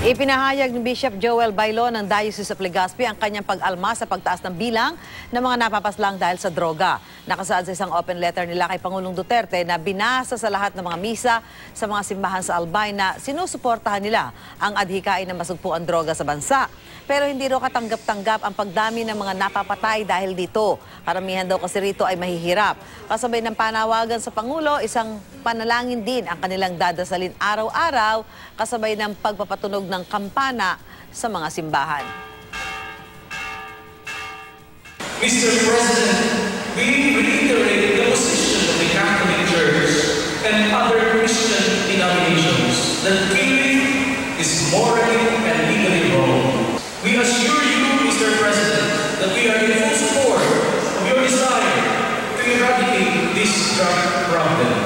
Ipinahayag ni Bishop Joel Bailo ng Diocese of Legazpi ang kanyang pag-alma sa pagtaas ng bilang ng mga napapaslang dahil sa droga. Nakasaad sa isang open letter nila kay Pangulong Duterte na binasa sa lahat ng mga misa sa mga simbahan sa Albay na sinusuportahan nila ang adhikain ng masugpuan droga sa bansa. Pero hindi raw katanggap-tanggap ang pagdami ng mga napapatay dahil dito. Karamihan daw kasi rito ay mahihirap. Kasabay ng panawagan sa Pangulo, isang panalangin din ang kanilang dadasalin araw-araw kasabay ng pagpapatunog ng kampana sa mga simbahan. Mr. President, we reiterate the position of the Catholic Church and other Christian denominations that killing is morally and legally wrong. We assure you, Mr. President, that we are in full support of your desire to eradicate this drug problem.